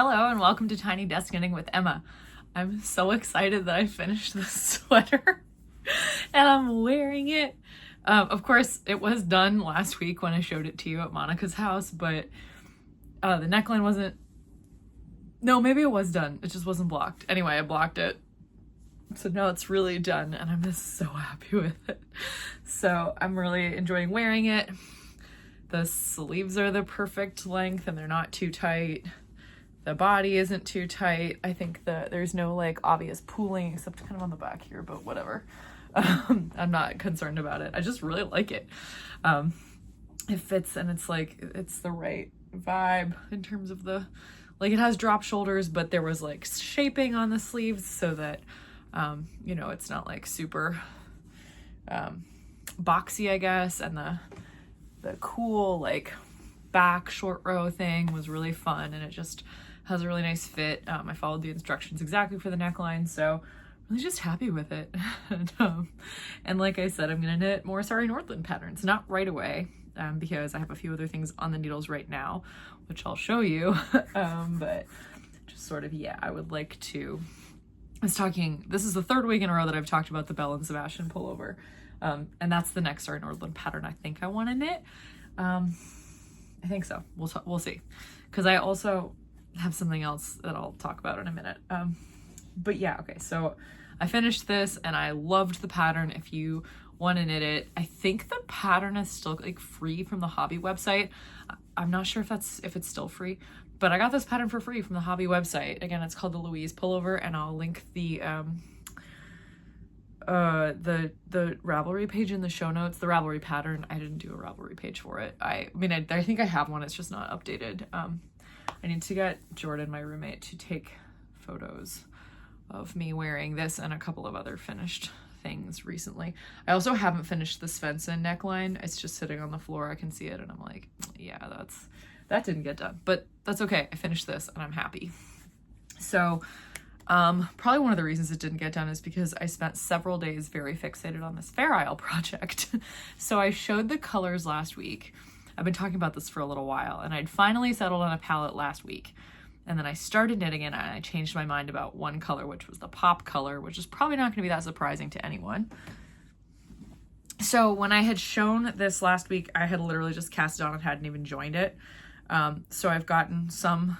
Hello and welcome to Tiny Desk Knitting with Emma. I'm so excited that I finished this sweater and I'm wearing it. Of course, it was done last week when I showed it to you at Monica's house, but the neckline wasn't... No, maybe it was done. It just wasn't blocked. Anyway, I blocked it. So now it's really done and I'm just so happy with it. So I'm really enjoying wearing it. The sleeves are the perfect length and they're not too tight. The body isn't too tight. I think that there's no like obvious pooling except kind of on the back here, but whatever. I'm not concerned about it. I just really like it. It fits and it's like, it's the right vibe in terms of the, like it has drop shoulders, but there was like shaping on the sleeves so that, you know, it's not like super boxy, I guess. And the cool like back short row thing was really fun and it just has a really nice fit. I followed the instructions exactly for the neckline, so I'm really just happy with it. And like I said, I'm gonna knit more Sorry Northland patterns, not right away, because I have a few other things on the needles right now, which I'll show you. But just sort of, yeah, I would like to, this is the third week in a row that I've talked about the Belle and Sebastian pullover. And that's the next Sorry Northland pattern I think I want to knit. I think so. We'll see. Because I also have something else that I'll talk about in a minute. But yeah, okay. So I finished this and I loved the pattern. If you want to knit it, I think the pattern is still like free from the hobby website. I'm not sure if it's still free, but I got this pattern for free from the hobby website. Again, it's called the Louise pullover, and I'll link the Ravelry page in the show notes. The Ravelry pattern, I didn't do a Ravelry page for it. I mean, I think I have one, it's just not updated. I need to get Jordan, my roommate, to take photos of me wearing this and a couple of other finished things recently. I also haven't finished the Svensson neckline. It's just sitting on the floor. I can see it and I'm like, yeah, that didn't get done, but that's okay. I finished this and I'm happy. So probably one of the reasons it didn't get done is because I spent several days very fixated on this Fair Isle project. So I showed the colors last week. I've been talking about this for a little while and I'd finally settled on a palette last week. And then I started knitting it and I changed my mind about one color, which was the pop color, which is probably not going to be that surprising to anyone. So when I had shown this last week, I had literally just cast it on and hadn't even joined it. So I've gotten some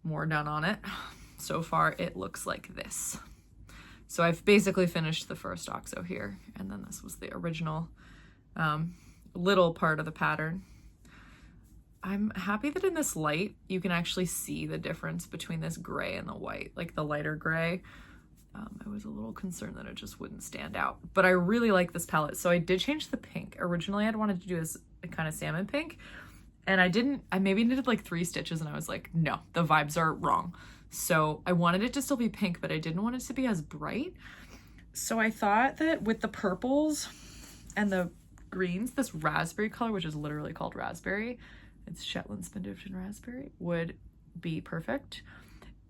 more done on it. So far it looks like this. So I've basically finished the first oxo here, and then this was the original little part of the pattern. I'm happy that in this light you can actually see the difference between this gray and the white, like the lighter gray. I was a little concerned that it just wouldn't stand out, but I really like this palette. So I did change the pink. Originally I'd wanted to do this kind of salmon pink, and I maybe knitted like 3 stitches and I was like, no, the vibes are wrong. So I wanted it to still be pink, but I didn't want it to be as bright. So I thought that with the purples and the greens, this raspberry color, which is literally called raspberry, it's Shetland Spindrift Raspberry, would be perfect.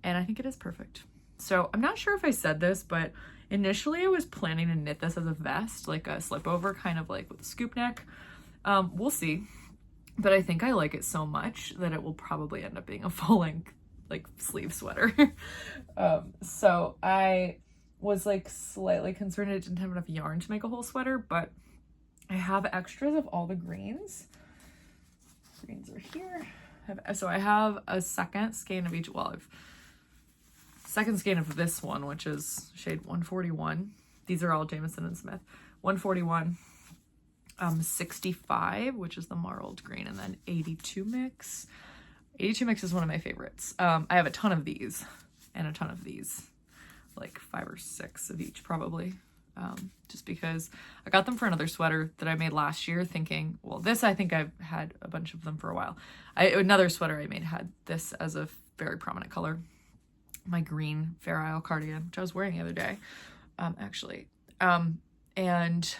And I think it is perfect. So I'm not sure if I said this, but initially I was planning to knit this as a vest, like a slip over, kind of like with a scoop neck. We'll see. But I think I like it so much that it will probably end up being a full-length like sleeve sweater. So I was like slightly concerned it didn't have enough yarn to make a whole sweater, but I have extras of all the greens. Greens are here. So I have a second skein of each. Well, I've second skein of this one, which is shade 141. These are all Jameson and Smith. 141, 65, which is the marled green, and then 82 mix. 82 mix is one of my favorites. I have a ton of these and a ton of these, like 5 or 6 of each probably. Just because I got them for another sweater that I made last year thinking, well, this, I think I've had a bunch of them for a while. Another sweater I made had this as a very prominent color. My green Fair Isle cardigan, which I was wearing the other day, actually. And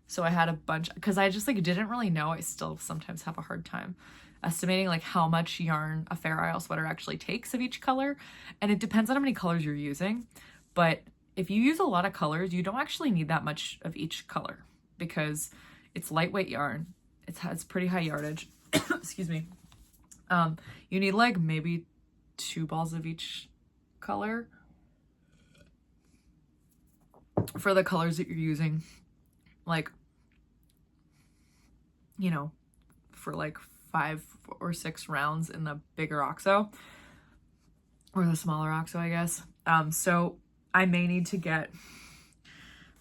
so I had a bunch, because I just like didn't really know. I still sometimes have a hard time estimating like how much yarn a Fair Isle sweater actually takes of each color. And it depends on how many colors you're using. But if you use a lot of colors, you don't actually need that much of each color because it's lightweight yarn. It has pretty high yardage. Excuse me. You need like maybe 2 balls of each color for the colors that you're using, like, you know, for like 5 or 6 rounds in the bigger OXO, or the smaller OXO, I guess. So I may need to get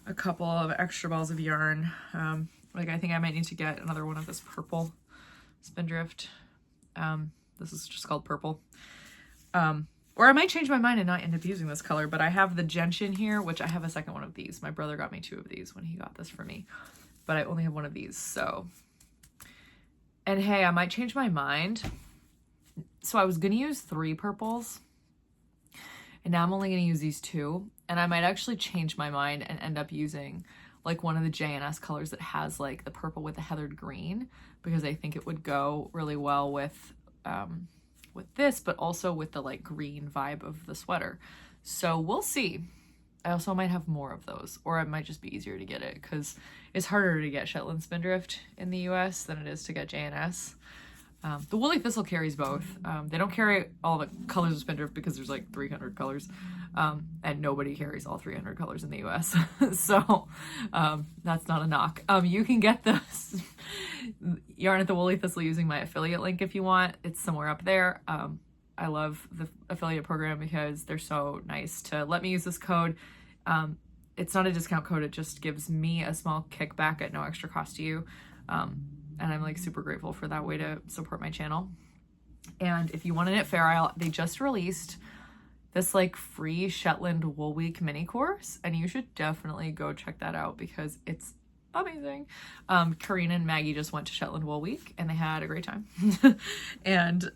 a couple of extra balls of yarn. Like I think I might need to get another one of this purple Spindrift. This is just called purple. Or I might change my mind and not end up using this color, but I have the gentian here, which I have a second one of these. My brother got me 2 of these when he got this for me, but I only have one of these, so. And hey, I might change my mind. So I was gonna use 3 purples, and now I'm only gonna use these 2, and I might actually change my mind and end up using like one of the J&S colors that has like the purple with the heathered green, because I think it would go really well with this, but also with the like green vibe of the sweater. So we'll see. I also might have more of those, or it might just be easier to get it because it's harder to get Shetland Spindrift in the US than it is to get J&S. The Woolly Thistle carries both. They don't carry all the colors of Spindrift because there's like 300 colors, and nobody carries all 300 colors in the US. So that's not a knock. You can get the yarn at the Woolly Thistle using my affiliate link if you want. It's somewhere up there. I love the affiliate program because they're so nice to let me use this code. It's not a discount code. It just gives me a small kickback at no extra cost to you. And I'm like super grateful for that way to support my channel. And if you want it at Fair Isle, they just released this like free Shetland Wool Week mini course, and you should definitely go check that out because it's amazing. Karina and Maggie just went to Shetland Wool Week and they had a great time. And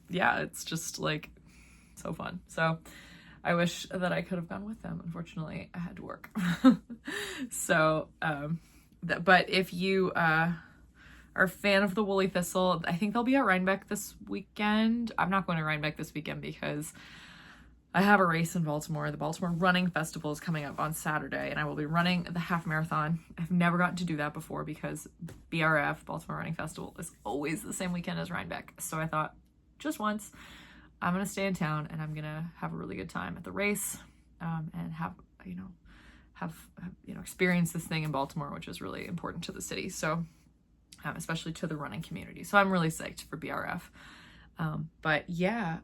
yeah, it's just like so fun. So I wish that I could have gone with them. Unfortunately, I had to work. So but if you are a fan of the Woolly Thistle, I think they'll be at Rhinebeck this weekend. I'm not going to Rhinebeck this weekend because I have a race in Baltimore. The Baltimore Running Festival is coming up on Saturday, and I will be running the half marathon. I've never gotten to do that before because BRF, Baltimore Running Festival, is always the same weekend as Rhinebeck. So I thought, just once, I'm going to stay in town and I'm going to have a really good time at the race, and have experienced this thing in Baltimore, which is really important to the city. So, especially to the running community. So I'm really psyched for BRF. But yeah,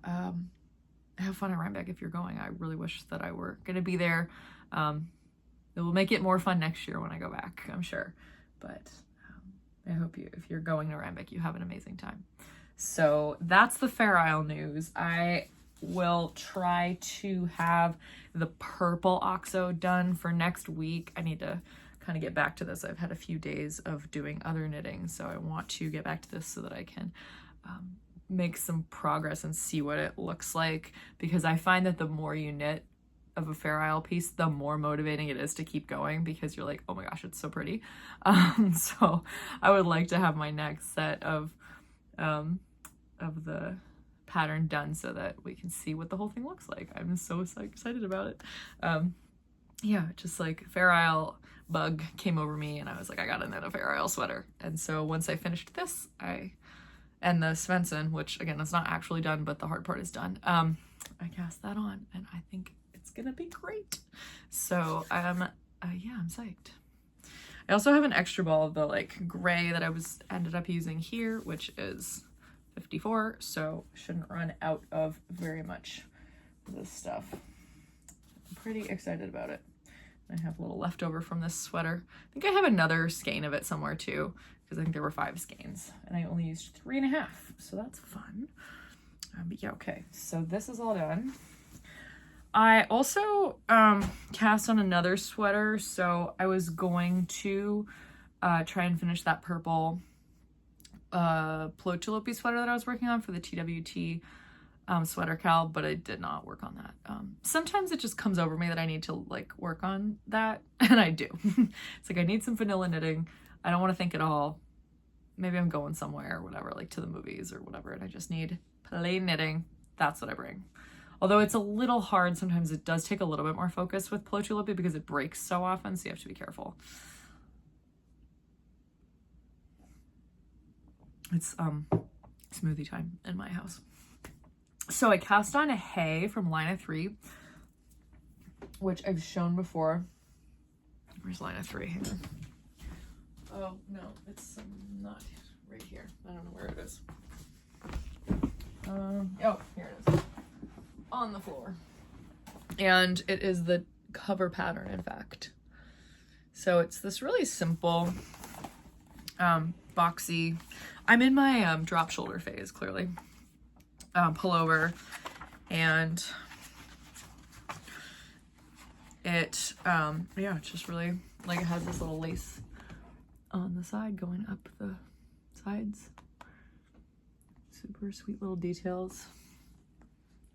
have fun at Rhinebeck if you're going. I really wish that I were going to be there. It will make it more fun next year when I go back, I'm sure. But I hope if you're going to Rhinebeck, you have an amazing time. So that's the Fair Isle news. I will try to have the purple OXO done for next week. I need to kind of get back to this. I've had a few days of doing other knitting, so I want to get back to this so that I can make some progress and see what it looks like, because I find that the more you knit of a Fair Isle piece, the more motivating it is to keep going, because you're like, oh my gosh, it's so pretty. So I would like to have my next set of the pattern done so that we can see what the whole thing looks like. I'm so excited about it. Yeah, just like Fair Isle bug came over me and I was like, I gotta knit a Fair Isle sweater. And so once I finished this, and the Svensson, which again is not actually done, but the hard part is done, I cast that on and I think it's gonna be great. So yeah, I'm psyched. I also have an extra ball of the like gray that I ended up using here, which is 54, so shouldn't run out of very much of this stuff. I'm pretty excited about it. I have a little leftover from this sweater. I think I have another skein of it somewhere too, because I think there were 5 skeins and I only used 3.5, so that's fun. But yeah, okay, so this is all done. I also cast on another sweater, so I was going to try and finish that purple Plocholopi sweater that I was working on for the TWT sweater cal, but I did not work on that. Sometimes it just comes over me that I need to like work on that, and I do. It's like I need some vanilla knitting. I don't want to think at all. Maybe I'm going somewhere or whatever, like to the movies or whatever, and I just need plain knitting. That's what I bring. Although it's a little hard, sometimes it does take a little bit more focus with Plocholopi because it breaks so often, so you have to be careful. It's smoothie time in my house. So I cast on a hay from line of 3, which I've shown before. Where's line of 3 here? Oh, no, it's not right here. I don't know where it is. Oh, here it is. On the floor. And it is the cover pattern, in fact. So it's this really simple, boxy. I'm in my drop shoulder phase, clearly. Pullover, and it, yeah, it's just really, like, it has this little lace on the side going up the sides. Super sweet little details.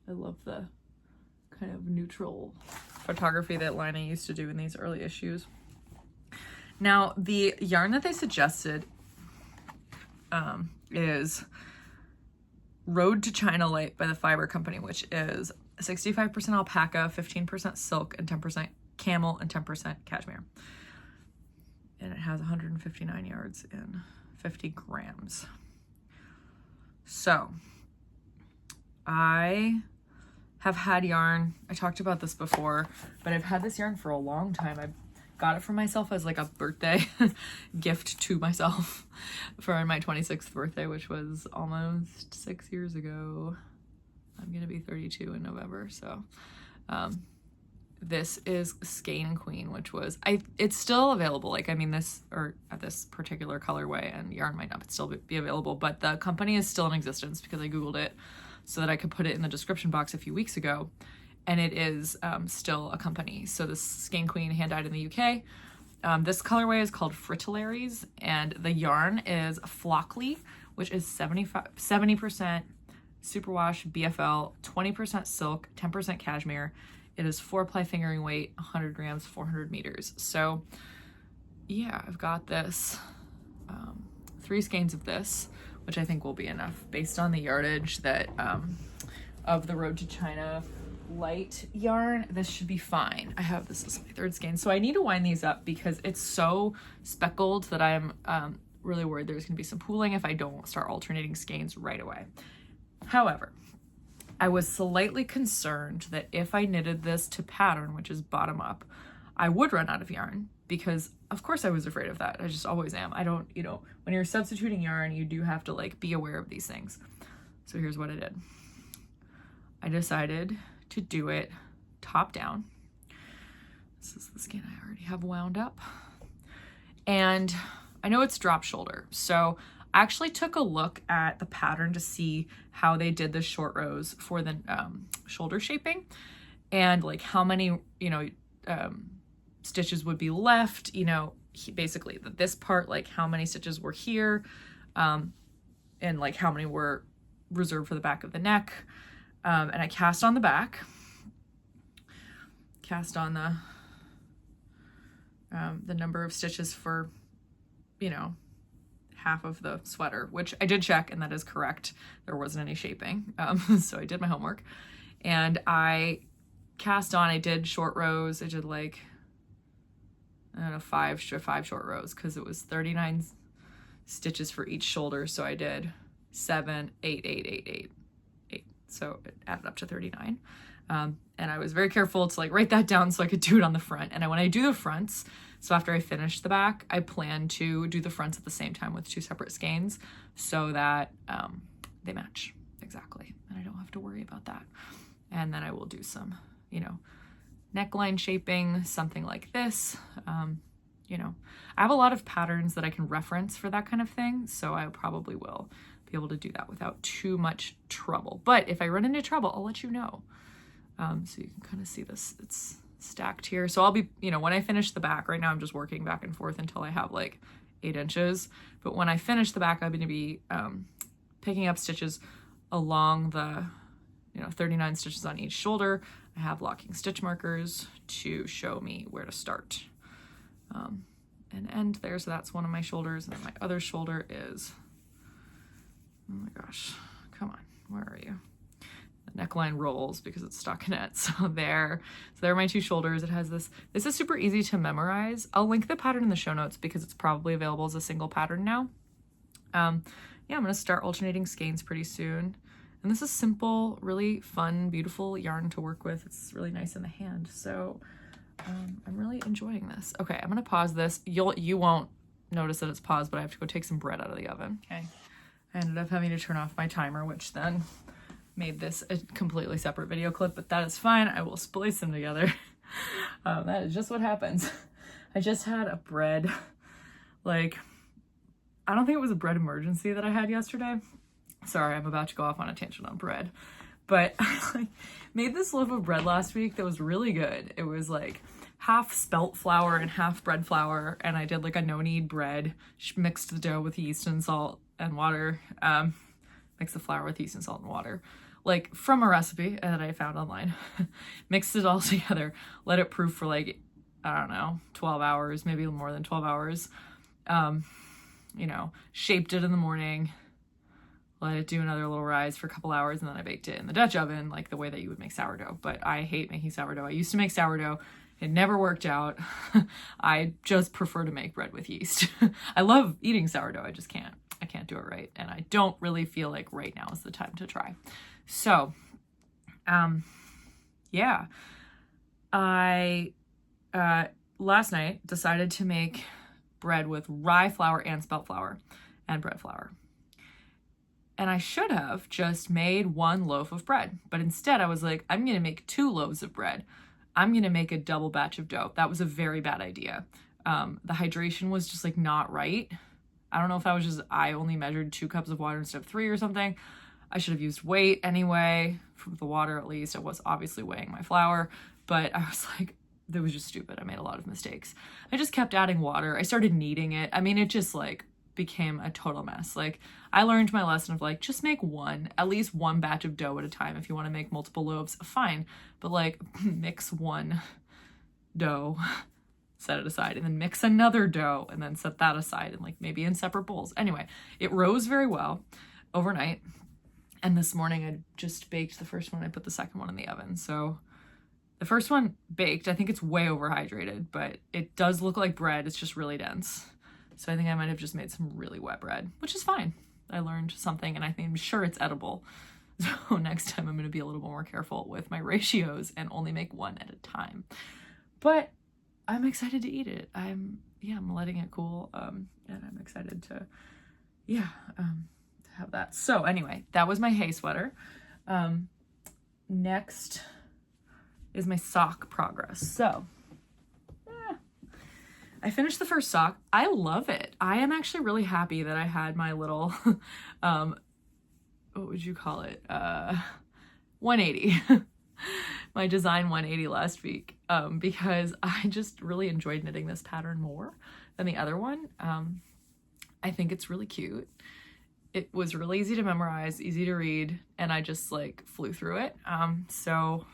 I love the kind of neutral photography that Lina used to do in these early issues. Now, the yarn that they suggested is Road to China Light by the Fiber Company, which is 65% alpaca, 15% silk, and 10% camel, and 10% cashmere. And it has 159 yards and 50 grams. So I have had yarn. I talked about this before, but I've had this yarn for a long time. I got it for myself as like a birthday gift to myself for my 26th birthday, which was almost 6 years ago. I'm gonna be 32 in November. So this is Skein Queen, which was, it's still available. Like, I mean, this, or at this particular colorway, and yarn might not still be available, but the company is still in existence because I Googled it so that I could put it in the description box a few weeks ago. And it is still a company. So this Skein Queen hand dyed in the UK. This colorway is called Fritillaries, and the yarn is Flockly, which is 70% superwash BFL, 20% silk, 10% cashmere. It is 4-ply fingering weight, 100 grams, 400 meters. So yeah, I've got this, 3 skeins of this, which I think will be enough based on the yardage that of the Road to China Light yarn. This should be fine. I have this as my 3rd skein, so I need to wind these up because it's so speckled that I'm really worried there's gonna be some pooling if I don't start alternating skeins right away. However, I was slightly concerned that if I knitted this to pattern, which is bottom up, I would run out of yarn, because of course I was afraid of that. I just always am. I don't, you know, when you're substituting yarn, you do have to like be aware of these things. So here's what I did. I decided to do it top down. This is the skein I already have wound up. And I know it's drop shoulder, so I actually took a look at the pattern to see how they did the short rows for the shoulder shaping, and like how many, you know, stitches would be left, you know, basically this part, like how many stitches were here, and like how many were reserved for the back of the neck. And I cast on the back, cast on the number of stitches for, you know, half of the sweater, which I did check, and that is correct. There wasn't any shaping. So I did my homework, and I cast on, I did short rows. I did like, I don't know, five short rows, because it was 39 stitches for each shoulder. So I did 7, 8, 8, 8, 8, 8. So it added up to 39. And I was very careful to like write that down so I could do it on the front. And when I do the fronts, so after I finish the back, I plan to do the fronts at the same time with 2 separate skeins so that they match exactly, and I don't have to worry about that. And then I will do some, you know, neckline shaping, something like this. You know, I have a lot of patterns that I can reference for that kind of thing, so I probably will be able to do that without too much trouble. But if I run into trouble, I'll let you know. So you can kind of see this, it's stacked here. So I'll be, you know, when I finish the back, right now I'm just working back and forth until I have like 8 inches. But when I finish the back, I'm going to be picking up stitches along the, you know, 39 stitches on each shoulder. I have locking stitch markers to show me where to start and end there. So that's one of my shoulders, and then my other shoulder is, oh my gosh, come on, where are you? The neckline rolls because it's stockinette. So there are my 2 shoulders. It has this is super easy to memorize. I'll link the pattern in the show notes because it's probably available as a single pattern now. yeah, I'm going to start alternating skeins pretty soon. And this is simple, really fun, beautiful yarn to work with. It's really nice in the hand. So I'm really enjoying this. Okay, I'm going to pause this. You won't notice that it's paused, but I have to go take some bread out of the oven. Okay. I ended up having to turn off my timer, which then made this a completely separate video clip, but that is fine. I will splice them together. That is just what happens. I just had a bread, like, I don't think it was a bread emergency that I had yesterday. Sorry, I'm about to go off on a tangent on bread. But I made this loaf of bread last week that was really good. It was like half spelt flour and half bread flour. And I did like a no-knead bread, mixed the dough with yeast and salt and water. Mixed the flour with yeast and salt and water. Like from a recipe that I found online. Mixed it all together. Let it proof for like, I don't know, 12 hours, maybe more than 12 hours. You know, shaped it in the morning. Let it do another little rise for a couple hours, and then I baked it in the Dutch oven, like the way that you would make sourdough. But I hate making sourdough. I used to make sourdough. It never worked out. I just prefer to make bread with yeast. I love eating sourdough. I just can't. I can't do it right. And I don't really feel like right now is the time to try. So, yeah. I, last night decided to make bread with rye flour and spelt flour and bread flour. And I should have just made one loaf of bread. But instead I was like, I'm going to make 2 loaves of bread. I'm going to make a double batch of dough. That was a very bad idea. The hydration was just like not right. I don't know if that was just, I only measured 2 cups of water instead of 3 or something. I should have used weight anyway, for the water at least. I was obviously weighing my flour, but I was like, that was just stupid. I made a lot of mistakes. I just kept adding water. I started kneading it. I mean, it just like became a total mess. Like I learned my lesson of like, just make at least one batch of dough at a time. If you want to make multiple loaves, fine. But like mix one dough, set it aside, and then mix another dough and then set that aside and like maybe in separate bowls. Anyway, it rose very well overnight. And this morning I just baked the first one. I put the second one in the oven. So the first one baked, I think it's way overhydrated, but it does look like bread. It's just really dense. So I think I might have just made some really wet bread, which is fine. I learned something and I'm sure it's edible. So next time I'm going to be a little bit more careful with my ratios and only make one at a time. But I'm excited to eat it. I'm letting it cool. And I'm excited to have that. So anyway, that was my hay sweater. Next is my sock progress. So I finished the first sock. I love it. I am actually really happy that I had my little, what would you call it? 180. My design 180 last week, because I just really enjoyed knitting this pattern more than the other one. I think it's really cute. It was really easy to memorize, easy to read, and I just like flew through it. So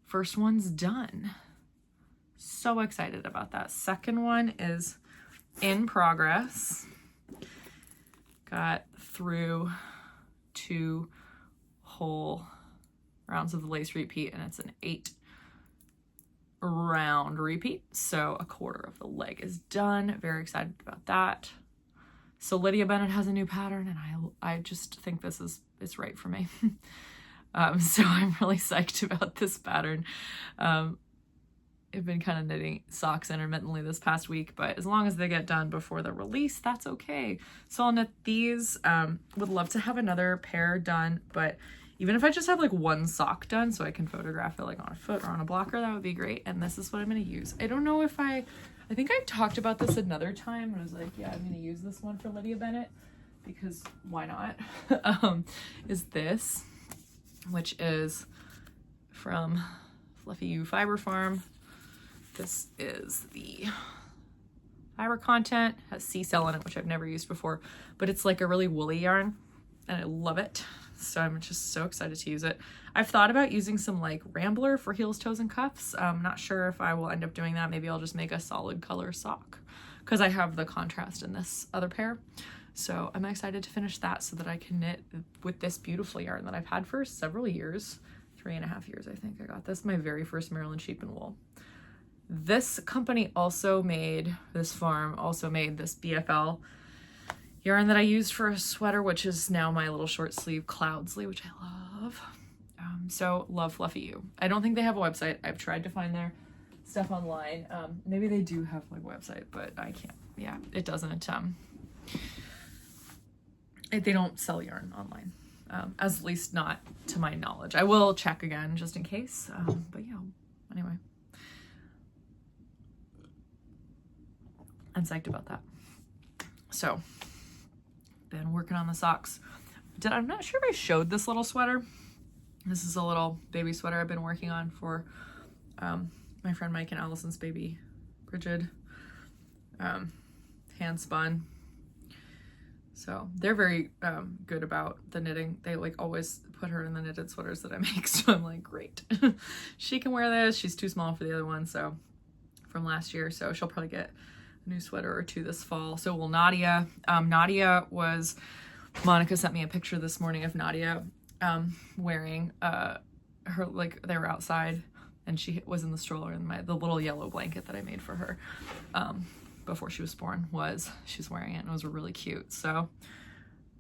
first one's done. So excited about that. Second one is in progress. Got through 2 whole rounds of the lace repeat, and it's an 8 round repeat. So a quarter of the leg is done. Very excited about that. So Lydia Bennett has a new pattern, and I just think it's right for me. So I'm really psyched about this pattern. I've been kind of knitting socks intermittently this past week, but as long as they get done before the release, that's okay. So I'll knit these. Would love to have another pair done, but even if I just have like one sock done so I can photograph it like on a foot or on a blocker, that would be great. And this is what I'm going to use. I don't know if I think I talked about this another time, and I was like, yeah, I'm going to use this one for Lydia Bennett because why not? Is this, which is from Fluffy U Fiber Farm. This is the fiber content, has sea cell in it, which I've never used before, but it's like a really woolly yarn and I love it. So I'm just so excited to use it. I've thought about using some like Rambler for heels, toes, and cuffs. I'm not sure if I will end up doing that. Maybe I'll just make a solid color sock because I have the contrast in this other pair. So I'm excited to finish that so that I can knit with this beautiful yarn that I've had for several years, 3.5 years. I think I got this, my very first Maryland sheep and wool. This company also made, this farm also made this BFL yarn that I used for a sweater, which is now my little short sleeve Cloudsley, which I love. So love Fluffy You. I don't think they have a website. I've tried to find their stuff online. Maybe they do have like a website, but I can't. Yeah, it doesn't. They don't sell yarn online, at least not to my knowledge. I will check again just in case. But yeah, anyway, I'm psyched about that. So, been working on the socks. I'm not sure if I showed this little sweater. This is a little baby sweater I've been working on for my friend Mike and Allison's baby, Bridget. Hand spun. So they're very good about the knitting. They like always put her in the knitted sweaters that I make. So I'm like, great. She can wear this. She's too small for the other one. So from last year. So she'll probably get a new sweater or two this fall. So will Nadia. Nadia was, Monica sent me a picture this morning of Nadia wearing her, like they were outside and she was in the stroller and the little yellow blanket that I made for her before she was born she's wearing it and it was really cute. So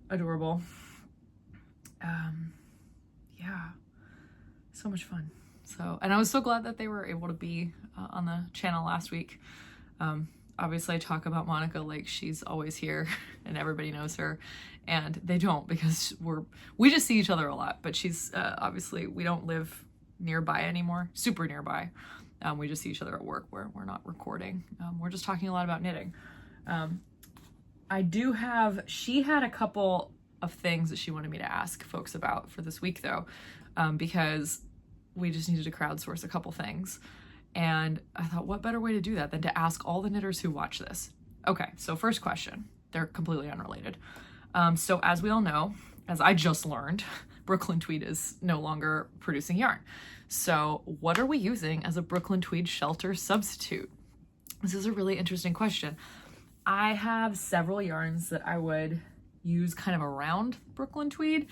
adorable. Yeah, so much fun. So, and I was so glad that they were able to be on the channel last week. Obviously I talk about Monica like she's always here and everybody knows her, and they don't, because we just see each other a lot, but she's obviously, we don't live nearby anymore, super nearby. We just see each other at work where we're not recording. We're just talking a lot about knitting. She had a couple of things that she wanted me to ask folks about for this week though, because we just needed to crowdsource a couple things. And I thought, what better way to do that than to ask all the knitters who watch this? Okay, so first question, they're completely unrelated. So as we all know, as I just learned, Brooklyn Tweed is no longer producing yarn. So what are we using as a Brooklyn Tweed shelter substitute? This is a really interesting question. I have several yarns that I would use kind of around Brooklyn Tweed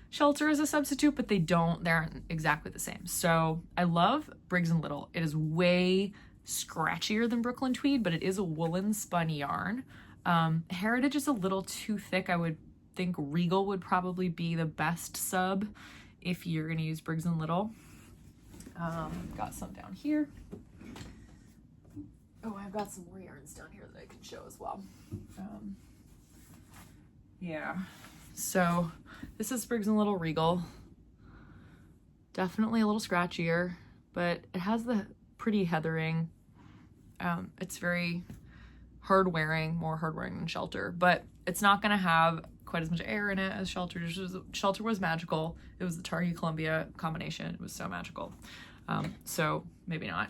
shelter as a substitute, but they aren't exactly the same. So I love Briggs & Little. It is way scratchier than Brooklyn Tweed, but it is a woolen spun yarn. Heritage is a little too thick. I would think Regal would probably be the best sub if you're going to use Briggs & Little. Got some down here. Oh, I've got some more yarns down here that I can show as well. Yeah, so this is Briggs & Little Regal. Definitely a little scratchier, but it has the pretty heathering. It's very hard wearing, more hard wearing than Shelter, but it's not going to have quite as much air in it as Shelter. Shelter was magical. It was the Targhee Columbia combination. It was so magical. So maybe not.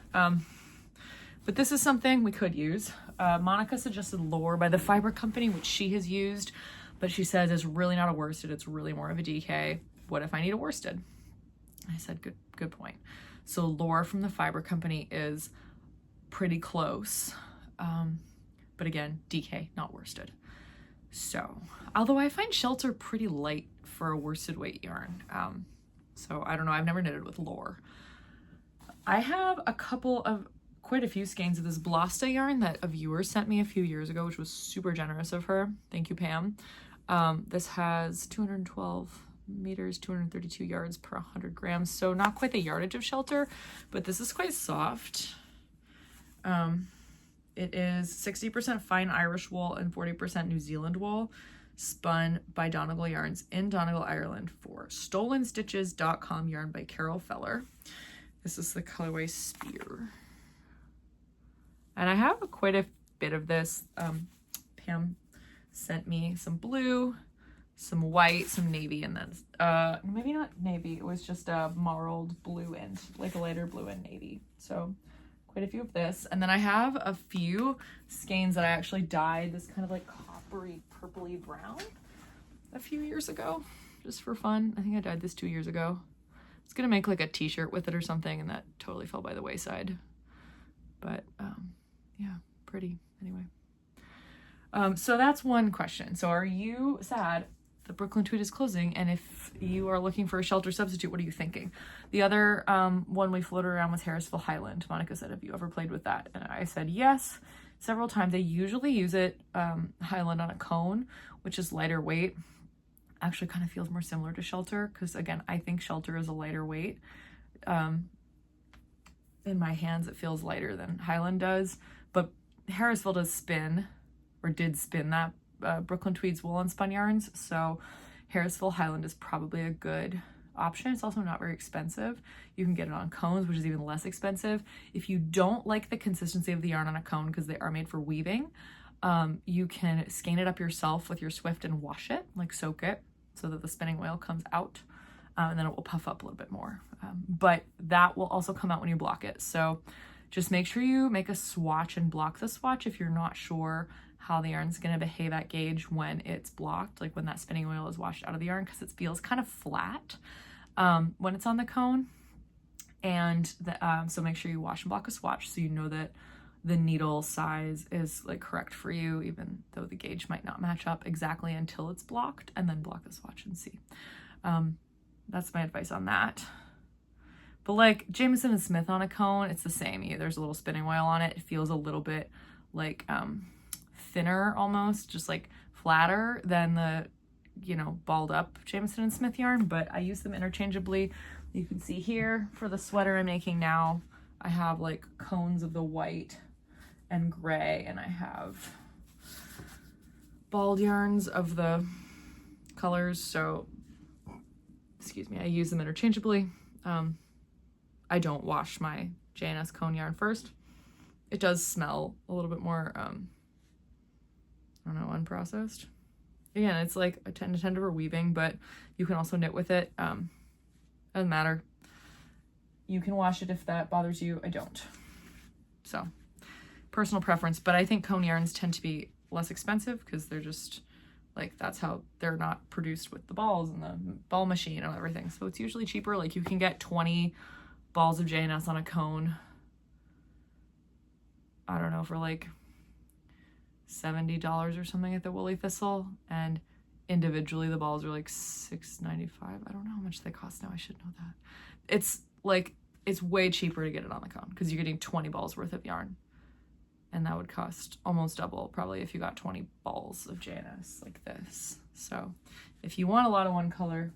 But this is something we could use. Monica suggested Lore by the Fiber Company, which she has used, but she says it's really not a worsted. It's really more of a DK. What if I need a worsted? I said, good point. So Lore from the Fiber Company is pretty close. But again, DK, not worsted. So, although I find Shelter pretty light for a worsted weight yarn. So I don't know, I've never knitted with Lore. I have quite a few skeins of this Blosta yarn that a viewer sent me a few years ago, which was super generous of her. Thank you, Pam. This has 212 meters, 232 yards per 100 grams. So not quite the yardage of Shelter, but this is quite soft. It is 60% fine Irish wool and 40% New Zealand wool, spun by Donegal Yarns in Donegal, Ireland for stolenstitches.com yarn by Carol Feller. This is the colorway Spear. And I have quite a bit of this. Pam sent me some blue, some white, some navy, and then maybe not navy. It was just a marled blue and like a lighter blue and navy. So quite a few of this. And then I have a few skeins that I actually dyed this kind of like coppery purpley brown a few years ago, just for fun. I think I dyed this 2 years ago. I was gonna make like a t-shirt with it or something, and that totally fell by the wayside. But yeah, pretty anyway. So that's one question. So are you sad that Brooklyn Tweed is closing? And if you are looking for a Shelter substitute, what are you thinking? The other one we floated around was Harrisville Highland. Monica said, have you ever played with that? And I said, yes. several times. I usually use it Highland on a cone, which is lighter weight. Actually kind of feels more similar to Shelter, because again, I think Shelter is a lighter weight. In my hands, it feels lighter than Highland does, but Harrisville does spin, or did spin, that Brooklyn Tweeds woolen spun yarns, so Harrisville Highland is probably a good option. It's also not very expensive. You can get it on cones, which is even less expensive. If you don't like the consistency of the yarn on a cone, because they are made for weaving, you can skein it up yourself with your Swift and wash it, like soak it, so that the spinning oil comes out, and then it will puff up a little bit more. But that will also come out when you block it. So just make sure you make a swatch and block the swatch if you're not sure how the yarn's going to behave at gauge when it's blocked, like when that spinning oil is washed out of the yarn, because it feels kind of flat when it's on the cone. And so make sure you wash and block a swatch so you know that the needle size is like correct for you, even though the gauge might not match up exactly until it's blocked, and then block the swatch and see. That's my advice on that. But like Jamieson and Smith on a cone, it's the same. There's a little spinning oil on it. It feels a little bit like thinner, almost just like flatter than the, you know, balled up Jamieson and Smith yarn, but I use them interchangeably. You can see here for the sweater I'm making now, I have like cones of the white and gray, and I have balled yarns of the colors. So, excuse me, I use them interchangeably. I don't wash my J&S cone yarn first. It does smell a little bit more, I don't know, unprocessed. Again, it's like a tender weaving, but you can also knit with it. Doesn't matter. You can wash it if that bothers you. I don't. So, personal preference. But I think cone yarns tend to be less expensive because they're just like, that's how they're not produced with the balls and the ball machine and everything. So it's usually cheaper. Like you can get 20 balls of J&S on a cone, I don't know, for like $70 or something at the Woolly Thistle, and individually the balls are like $6.95. I don't know how much they cost now. I should know that. It's like, it's way cheaper to get it on the cone because you're getting 20 balls worth of yarn, and that would cost almost double probably if you got 20 balls of J&S like this. So if you want a lot of one color,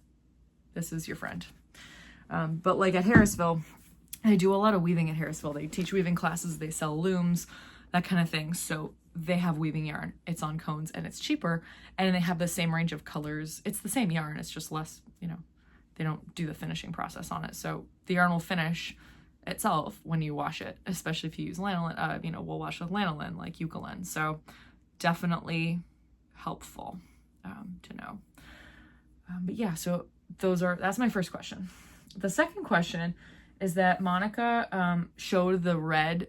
this is your friend. But like at Harrisville, I do a lot of weaving at Harrisville. They teach weaving classes, they sell looms, that kind of thing. So they have weaving yarn. It's on cones and it's cheaper, and they have the same range of colors. It's the same yarn, it's just less, you know, they don't do the finishing process on it. So the yarn will finish itself when you wash it, especially if you use lanolin, you know, we'll wash with lanolin like Eucalyptus. So definitely helpful to know. But yeah, so that's my first question. The second question is that Monica showed the red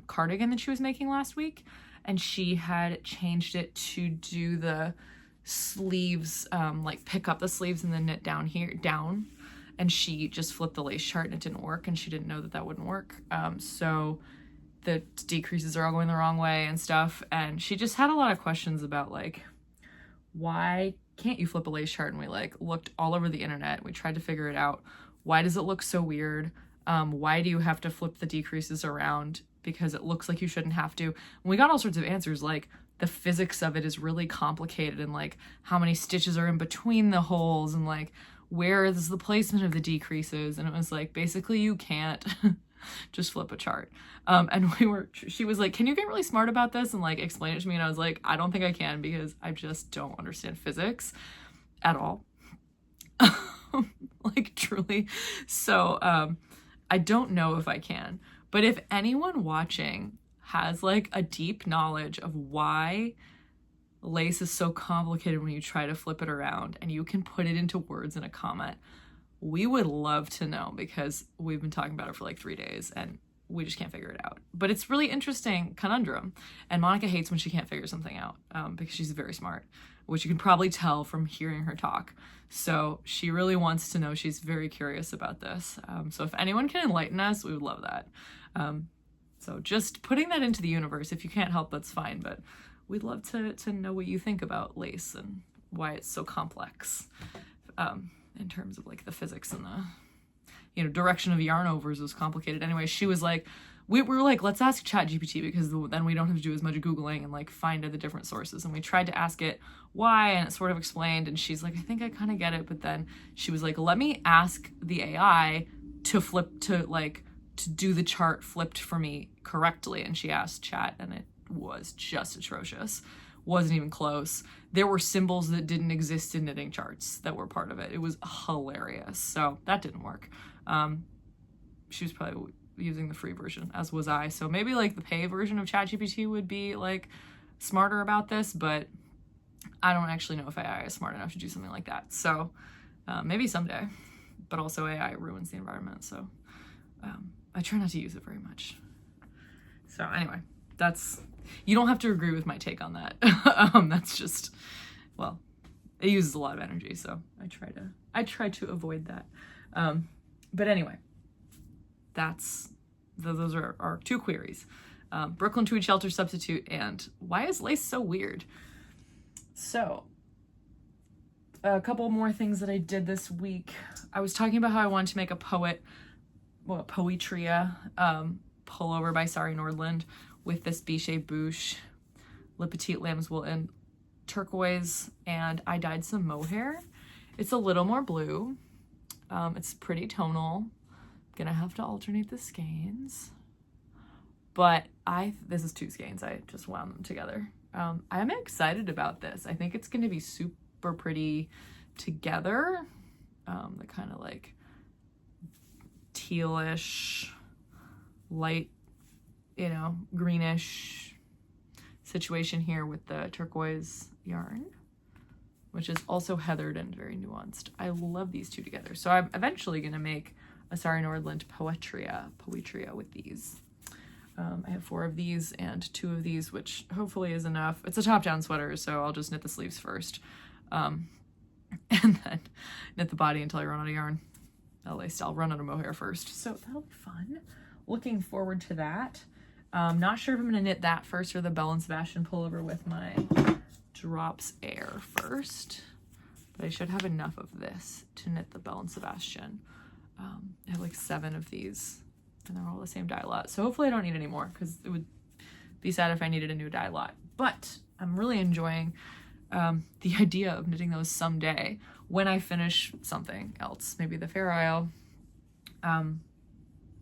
cardigan that she was making last week, and she had changed it to do the sleeves, like pick up the sleeves and then knit down here, and she just flipped the lace chart and it didn't work, and she didn't know that that wouldn't work. So the decreases are all going the wrong way and stuff, and she just had a lot of questions about like, why can't you flip a lace chart? And we like looked all over the internet, we tried to figure it out. Why does it look so weird? Why do you have to flip the decreases around? Because it looks like you shouldn't have to. And we got all sorts of answers, like the physics of it is really complicated, and like how many stitches are in between the holes, and like where is the placement of the decreases. And it was like, basically you can't just flip a chart. And she was like, can you get really smart about this and like explain it to me? And I was like, I don't think I can, because I just don't understand physics at all. Like truly. So I don't know if I can, but if anyone watching has like a deep knowledge of why lace is so complicated when you try to flip it around, and you can put it into words in a comment, we would love to know, because we've been talking about it for like 3 days and we just can't figure it out. But it's really interesting conundrum, and Monica hates when she can't figure something out because she's very smart, which you can probably tell from hearing her talk. So she really wants to know. She's very curious about this. So if anyone can enlighten us, we would love that. So just putting that into the universe. If you can't help, that's fine. But we'd love to know what you think about lace and why it's so complex in terms of like the physics and the, you know, direction of yarn overs is complicated. Anyway, she was like, we were like, let's ask ChatGPT, because then we don't have to do as much Googling and like find the different sources. And we tried to ask it why, and it sort of explained, and she's like, I think I kind of get it. But then she was like, let me ask the AI to do the chart flipped for me correctly. And she asked Chat, and it was just atrocious. Wasn't even close. There were symbols that didn't exist in knitting charts that were part of it. It was hilarious. So that didn't work. She was probably using the free version, as was I. So maybe like the pay version of ChatGPT would be like smarter about this, but I don't actually know if AI is smart enough to do something like that. So maybe someday, but also AI ruins the environment. So I try not to use it very much. So anyway, you don't have to agree with my take on that. That's just, well, it uses a lot of energy, so I try to avoid that. But anyway, those are our 2 queries. Brooklyn tweed shelter substitute, and why is lace so weird? So a couple more things that I did this week. I was talking about how I wanted to make a Poetria pullover by Sari Nordland with this Biche Bouche Le Petit Lambswool in turquoise, and I dyed some mohair. It's a little more blue. It's pretty tonal. Gonna have to alternate the skeins, but this is 2 skeins. I just wound them together. I'm excited about this. I think it's gonna be super pretty together. The kind of like tealish, light, greenish situation here with the turquoise yarn, which is also heathered and very nuanced. I love these 2 together. So I'm eventually gonna make a Sari Nordland Poetria with these. I have 4 of these and 2 of these, which hopefully is enough. It's a top-down sweater, so I'll just knit the sleeves first. And then knit the body until I run out of yarn. LA style, run out of mohair first. So that'll be fun. Looking forward to that. Not sure if I'm gonna knit that first or the Belle and Sebastian pullover with my Drops Air first. But I should have enough of this to knit the Belle and Sebastian. I have like 7 of these, and they're all the same dye lot. So hopefully I don't need any more, because it would be sad if I needed a new dye lot. But I'm really enjoying the idea of knitting those someday when I finish something else, maybe the Fair Isle. I'm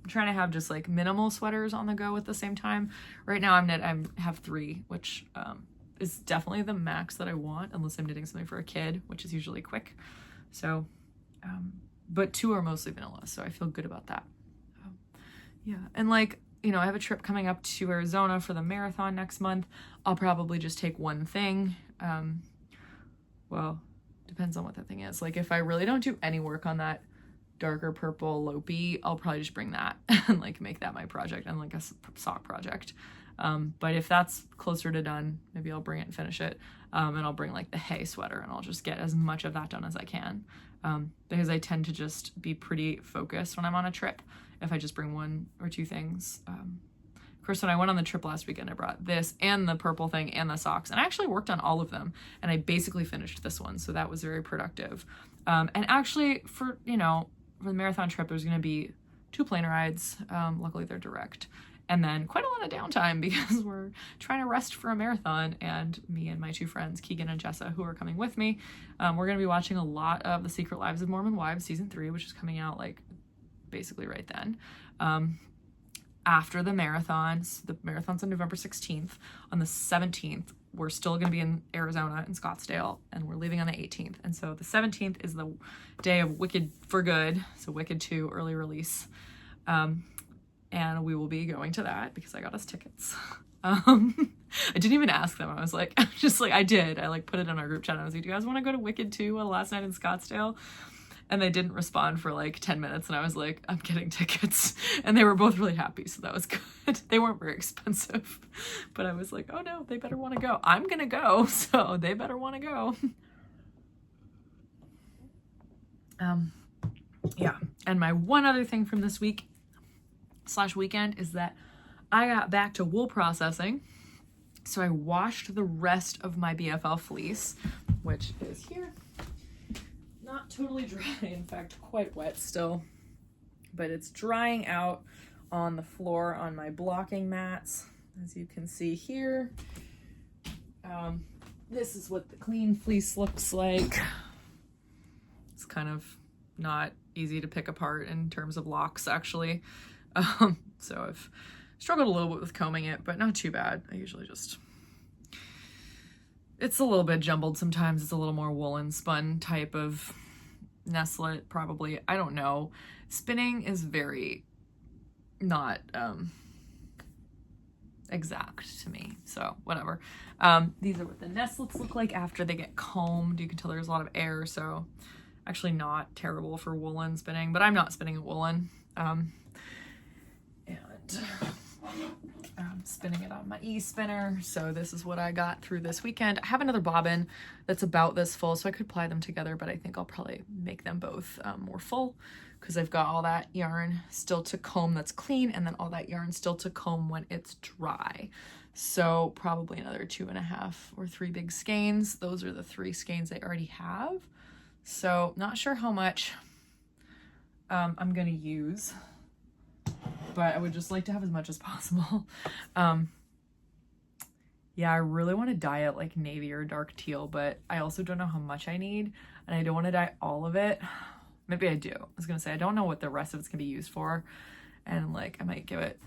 trying to have just like minimal sweaters on the go at the same time. Right now I have 3, which is definitely the max that I want, unless I'm knitting something for a kid, which is usually quick. So, but 2 are mostly vanilla, so I feel good about that. Yeah, and like, I have a trip coming up to Arizona for the marathon next month. I'll probably just take 1 thing. Well, depends on what that thing is. Like if I really don't do any work on that darker purple Lopi, I'll probably just bring that and like make that my project and like a sock project. But if that's closer to done, maybe I'll bring it and finish it. And I'll bring like the hay sweater, and I'll just get as much of that done as I can. Because I tend to just be pretty focused when I'm on a trip if I just bring 1 or 2 things. Of course, when I went on the trip last weekend, I brought this and the purple thing and the socks, and I actually worked on all of them, and I basically finished this one, so that was very productive. And actually for the marathon trip, there's going to be 2 plane rides. Luckily they're direct. And then quite a lot of downtime because we're trying to rest for a marathon, and me and my 2 friends, Keegan and Jessa, who are coming with me, we're going to be watching a lot of The Secret Lives of Mormon Wives season 3, which is coming out like basically right then. After the marathon, so the marathon's on November 16th. On the 17th, we're still going to be in Arizona in Scottsdale, and we're leaving on the 18th. And so the 17th is the day of Wicked for Good, so Wicked 2 early release. And we will be going to that because I got us tickets. I didn't even ask them. I was like, I did. I like put it in our group chat. I was like, do you guys want to go to Wicked 2 last night in Scottsdale? And they didn't respond for like 10 minutes. And I was like, I'm getting tickets. And they were both really happy. So that was good. They weren't very expensive. But I was like, oh no, they better want to go. I'm going to go. So they better want to go. Yeah. And my one other thing from this week / weekend is that I got back to wool processing. So I washed the rest of my BFL fleece, which is here. Not totally dry, in fact, quite wet still, but it's drying out on the floor on my blocking mats, as you can see here. This is what the clean fleece looks like. It's kind of not easy to pick apart in terms of locks, actually. So I've struggled a little bit with combing it, but not too bad. I usually just, it's a little bit jumbled sometimes. It's a little more woolen spun type of nestlet, probably. I don't know. Spinning is very not exact to me, so whatever. These are what the nestlets look like after they get combed. You can tell there's a lot of air, so actually not terrible for woolen spinning, but I'm not spinning it woolen. And I'm spinning it on my e-spinner. So this is what I got through this weekend. I have another bobbin that's about this full, so I could ply them together, but I think I'll probably make them both more full, because I've got all that yarn still to comb that's clean, and then all that yarn still to comb when it's dry. So probably another 2.5 or 3 big skeins. Those are the 3 skeins I already have. So not sure how much I'm gonna use, but I would just like to have as much as possible. Yeah, I really want to dye it like navy or dark teal, but I also don't know how much I need, and I don't want to dye all of it. Maybe I do. I was gonna say, I don't know what the rest of it's gonna be used for, and like I might give it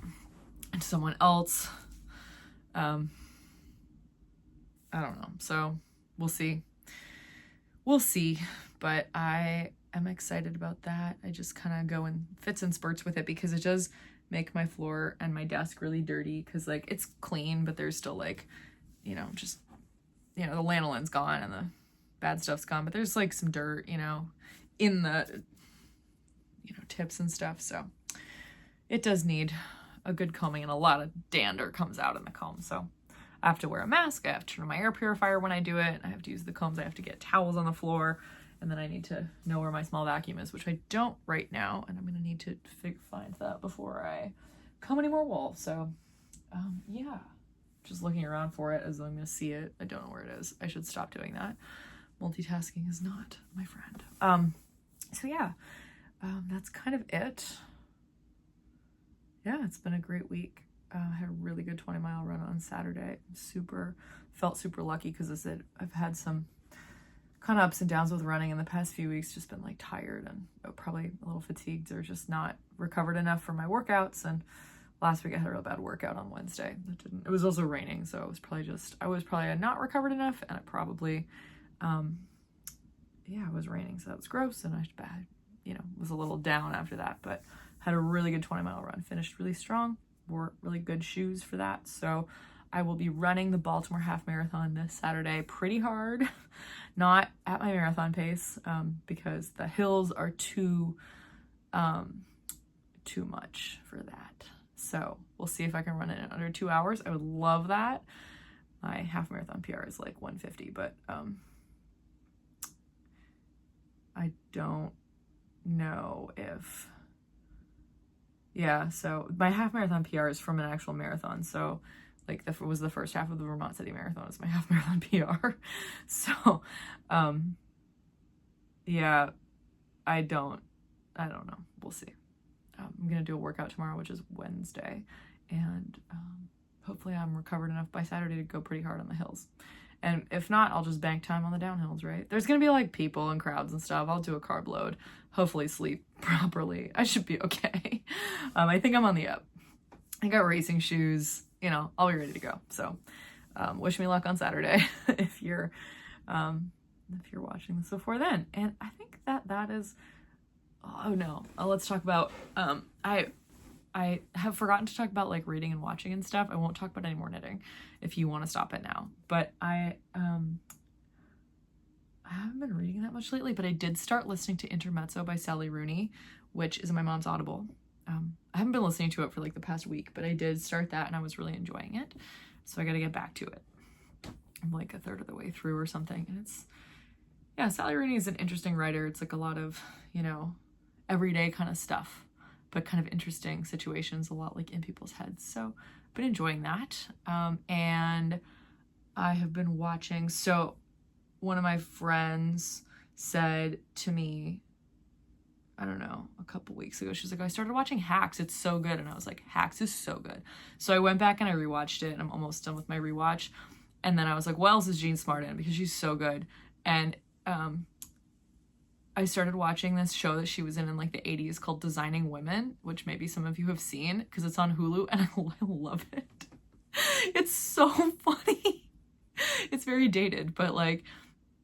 to someone else. I don't know. So we'll see. We'll see. But I am excited about that. I just kind of go in fits and spurts with it, because it does make my floor and my desk really dirty, because like it's clean, but there's still like, you know, just, you know, the lanolin's gone and the bad stuff's gone, but there's like some dirt, you know, in the, you know, tips and stuff. So it does need a good combing, and a lot of dander comes out in the comb. So I have to wear a mask. I have to turn on my air purifier when I do it. I have to use the combs. I have to get towels on the floor. And then I need to know where my small vacuum is, which I don't right now. And I'm going to need to find that before I comb any more wool. So yeah, just looking around for it as though I'm going to see it. I don't know where it is. I should stop doing that. Multitasking is not my friend. So yeah, that's kind of it. Yeah, it's been a great week. I had a really good 20-mile run on Saturday. Felt super lucky, because as I said, I've had some kind of ups and downs with running in the past few weeks, just been like tired and probably a little fatigued, or just not recovered enough for my workouts. And last week I had a real bad workout on Wednesday. It was also raining, so it was I was probably not recovered enough, and it probably, yeah, it was raining, so that was gross, and I was a little down after that, but had a really good 20-mile run, finished really strong, wore really good shoes for that. So I will be running the Baltimore Half Marathon this Saturday pretty hard, not at my marathon pace, because the hills are too much for that. So we'll see if I can run it in under 2 hours. I would love that. My half marathon PR is like 1:50, but I don't know if, yeah, so my half marathon PR is from an actual marathon. So like it was the first half of the Vermont City Marathon is my half marathon PR. So, yeah, I don't know. We'll see. I'm going to do a workout tomorrow, which is Wednesday. And, hopefully I'm recovered enough by Saturday to go pretty hard on the hills. And if not, I'll just bank time on the downhills, right? There's going to be like people and crowds and stuff. I'll do a carb load, hopefully sleep properly. I should be okay. I think I'm on the up. I got racing shoes, you know, I'll be ready to go. So, wish me luck on Saturday if you're watching this before then. And I think that is, oh no, let's talk about, I have forgotten to talk about like reading and watching and stuff. I won't talk about any more knitting if you want to stop it now. But I haven't been reading that much lately, but I did start listening to Intermezzo by Sally Rooney, which is in my mom's Audible. I haven't been listening to it for like the past week, but I did start that and I was really enjoying it. So I got to get back to it. I'm like a third of the way through or something. And yeah, Sally Rooney is an interesting writer. It's like a lot of, you know, everyday kind of stuff, but kind of interesting situations, a lot like in people's heads. So I've been enjoying that. And I have been watching, so one of my friends said to me, I don't know, a couple weeks ago. She's like, I started watching Hacks. It's so good. And I was like, Hacks is so good. So I went back and I rewatched it, and I'm almost done with my rewatch. And then I was like, what else is Jean Smart in? Because she's so good. And I started watching this show that she was in like the 80s called Designing Women, which maybe some of you have seen because it's on Hulu, and I love it. It's so funny. It's very dated, but like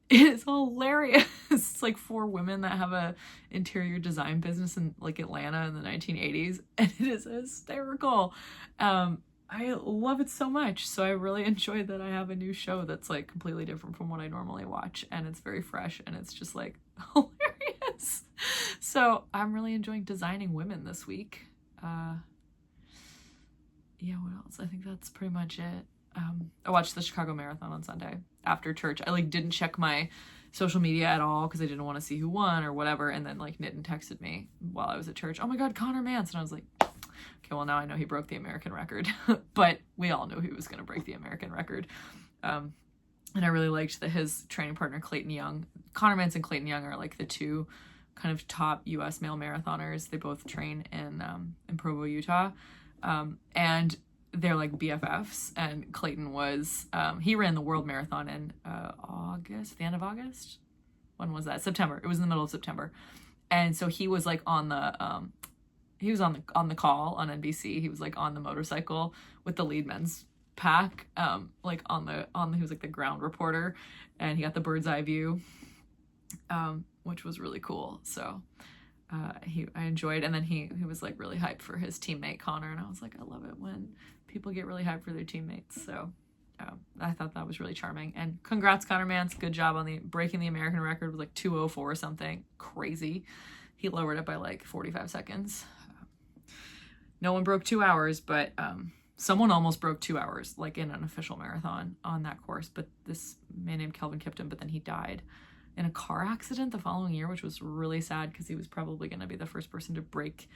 it is hilarious. It's like 4 women that have a interior design business in like Atlanta in the 1980s, and it is hysterical. I love it so much. So I really enjoyed that I have a new show that's like completely different from what I normally watch, and it's very fresh, and it's just like hilarious. So I'm really enjoying Designing Women this week. Yeah, what else? I think that's pretty much it. I watched the Chicago Marathon on Sunday after church. I like didn't check my social media at all because I didn't want to see who won or whatever. And then like Nitin texted me while I was at church, oh my God, Connor Mance. And I was like, okay, well now I know he broke the American record, but we all knew he was going to break the American record. And I really liked that his training partner, Clayton Young, Connor Mance and Clayton Young are like the 2 kind of top US male marathoners. They both train in Provo, Utah. And they're like BFFs, and Clayton was, he ran the world marathon in August, the end of August. When was that? September. It was in the middle of September. And so he was like on the, he was on the call on NBC. He was like on the motorcycle with the lead men's pack, like he was like the ground reporter, and he got the bird's eye view, which was really cool. So I enjoyed, and then he was like really hyped for his teammate Connor, and I was like, I love it when people get really hyped for their teammates. So I thought that was really charming. And congrats, Connor Mance. Good job on breaking the American record. It was like 2:04 or something crazy. He lowered it by like 45 seconds. No one broke 2 hours, but someone almost broke 2 hours, like in an official marathon on that course. But this man named Kelvin Kipton, but then he died in a car accident the following year, which was really sad because he was probably going to be the first person to break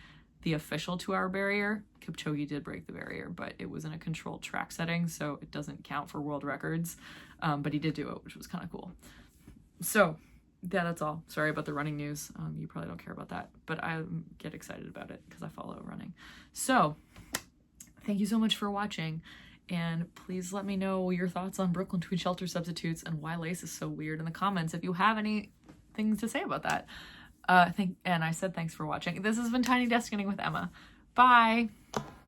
the official 2-hour barrier. Kipchoge did break the barrier, but it was in a controlled track setting, so it doesn't count for world records. But he did do it, which was kind of cool. So yeah, that's all. Sorry about the running news. You probably don't care about that, but I get excited about it because I follow running. So thank you so much for watching. And please let me know your thoughts on Brooklyn tweed shelter substitutes and why lace is so weird in the comments if you have any things to say about that. And I said thanks for watching. This has been Tiny Desk Knitting with Emma. Bye!